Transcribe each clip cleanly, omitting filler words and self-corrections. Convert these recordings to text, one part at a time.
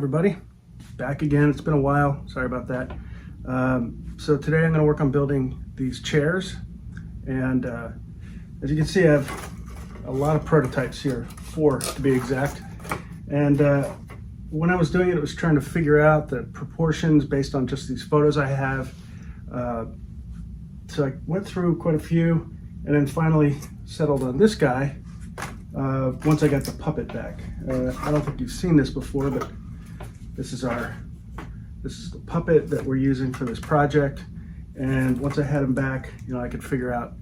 everybody, back again. It's been a while, sorry about that. So today I'm going to work on building these chairs, and as you can see I have a lot of prototypes here, 4 to be exact. And when I was doing it, I was trying to figure out the proportions based on just these photos I have. So I went through quite a few and then finally settled on this guy once I got the puppet back. I don't think you've seen this before, but this is the puppet that we're using for this project. And once I had him back, I could figure out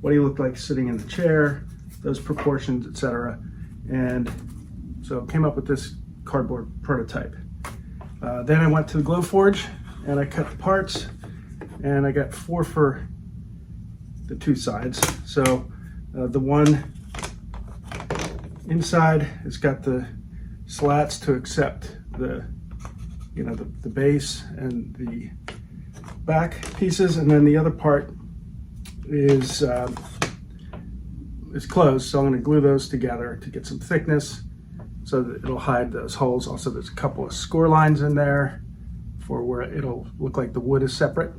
what he looked like sitting in the chair, those proportions, etc. And so came up with this cardboard prototype. Then I went to the Glowforge and I cut the parts, and I got 4 for the 2 sides. So the one inside has got the slats to accept the base and the back pieces, and then the other part is closed. So I'm going to glue those together to get some thickness so that it'll hide those holes. Also, there's a couple of score lines in there for where it'll look like the wood is separate.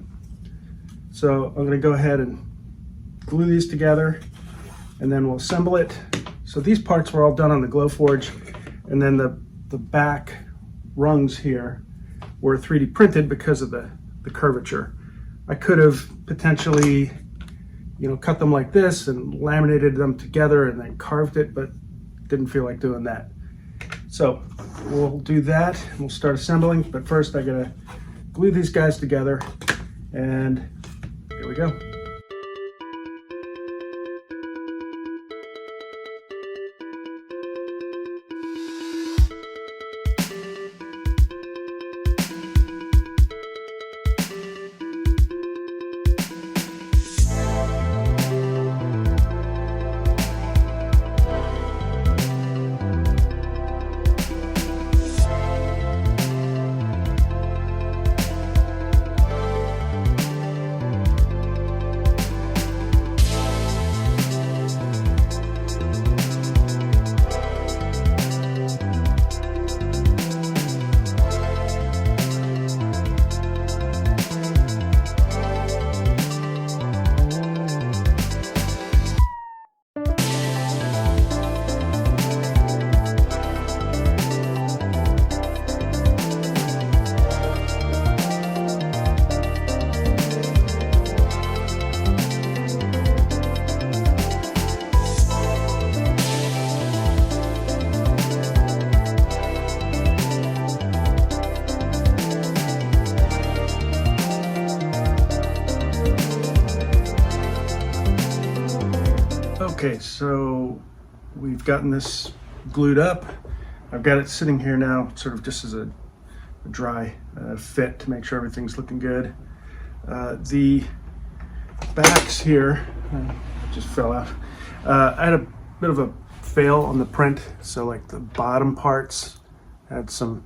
So I'm going to go ahead and glue these together, and then we'll assemble it. So these parts were all done on the Glowforge, and then the back rungs here were 3D printed because of the curvature. I could have potentially, cut them like this and laminated them together and then carved it, but didn't feel like doing that. So we'll do that. We'll start assembling, but first I gotta glue these guys together, and here we go. Okay, so we've gotten this glued up. I've got it sitting here now, sort of just as a dry fit to make sure everything's looking good. The backs here just fell out. I had a bit of a fail on the print, so like the bottom parts had some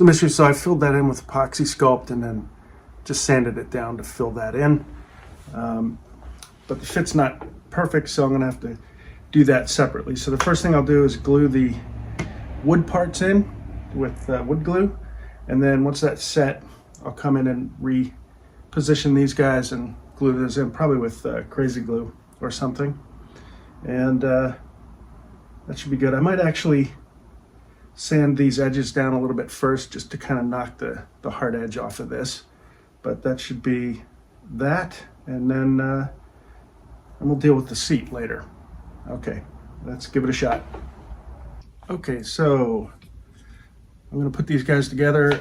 issues, so I filled that in with epoxy sculpt and then just sanded it down to fill that in. But the fit's not perfect, so I'm gonna have to do that separately. So the first thing I'll do is glue the wood parts in with wood glue, and then once that's set, I'll come in and reposition these guys and glue those in, probably with crazy glue or something, and that should be good. I might actually sand these edges down a little bit first just to kind of knock the hard edge off of this, but that should be that, and then and we'll deal with the seat later. Okay, let's give it a shot. Okay, so I'm gonna put these guys together.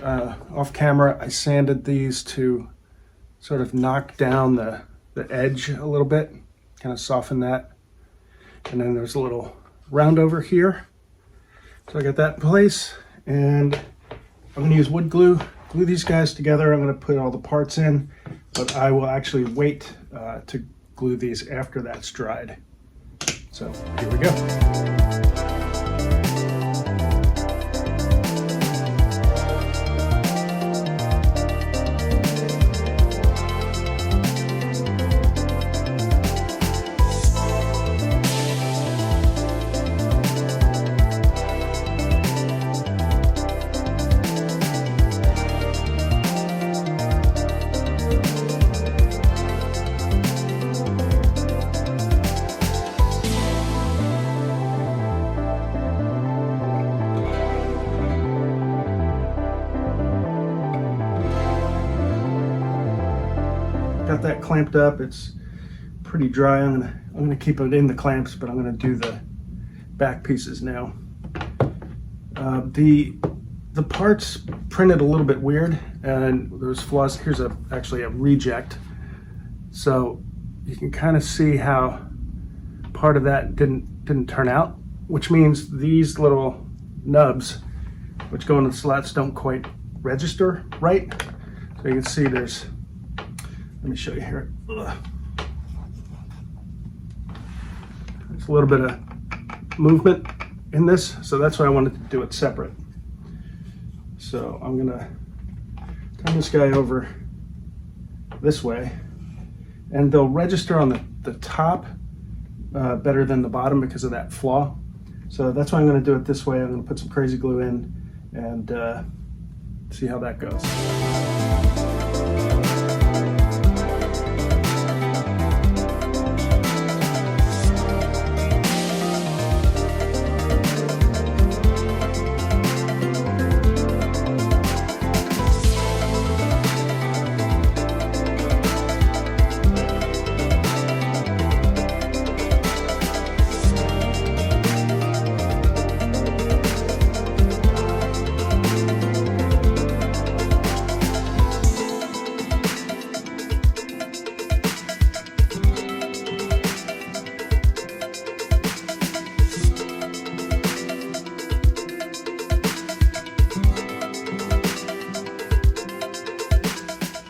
Off camera, I sanded these to sort of knock down the edge a little bit, kind of soften that. And then there's a little round over here. So I got that in place, and I'm gonna use wood glue these guys together. I'm gonna put all the parts in, but I will actually wait to glue these after that's dried. So here we go. clamped up. It's pretty dry. I'm gonna keep it in the clamps, but I'm gonna do the back pieces now. The parts printed a little bit weird, and there's flaws. Here's actually a reject, so you can kind of see how part of that didn't turn out, which means these little nubs which go into the slats don't quite register right. So you can see there's, let me show you here. There's a little bit of movement in this, so that's why I wanted to do it separate. So I'm gonna turn this guy over this way, and they'll register on the top better than the bottom because of that flaw. So that's why I'm gonna do it this way. I'm gonna put some crazy glue in and see how that goes.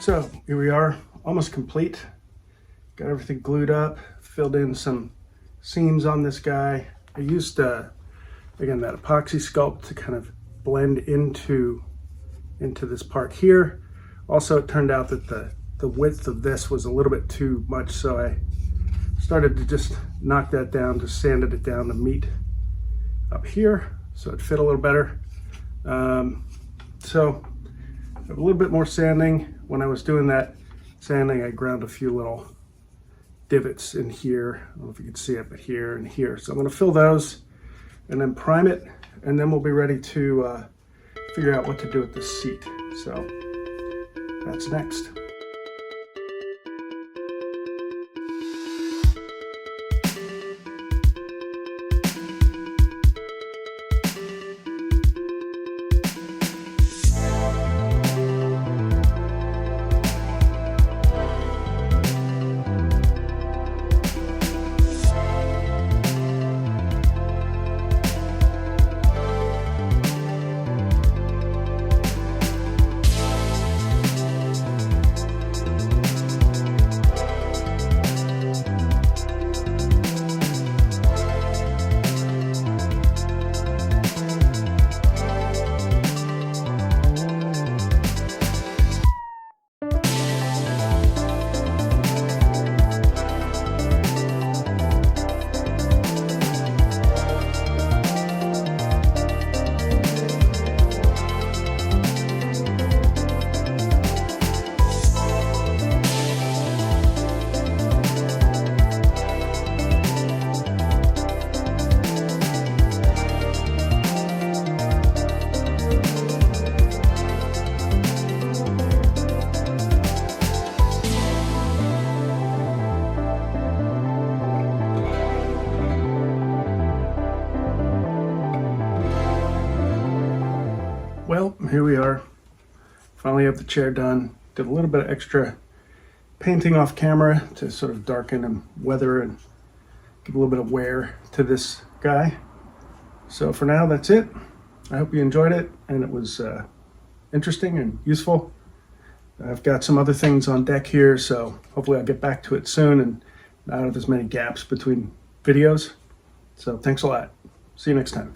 So here we are, almost complete. Got everything glued up, filled in some seams on this guy. I used, again, that epoxy sculpt to kind of blend into this part here. Also, it turned out that the width of this was a little bit too much, so I started to just knock that down, just sanded it down to meet up here, so it fit a little better. So a little bit more sanding. When I was doing that sanding, I ground a few little divots in here. I don't know if you can see it, but here and here. So I'm gonna fill those and then prime it, and then we'll be ready to figure out what to do with this seat. So that's next. Well, here we are. Finally have the chair done. Did a little bit of extra painting off camera to sort of darken and weather and give a little bit of wear to this guy. So for now, that's it. I hope you enjoyed it and it was interesting and useful. I've got some other things on deck here, so hopefully I'll get back to it soon and not have as many gaps between videos. So thanks a lot. See you next time.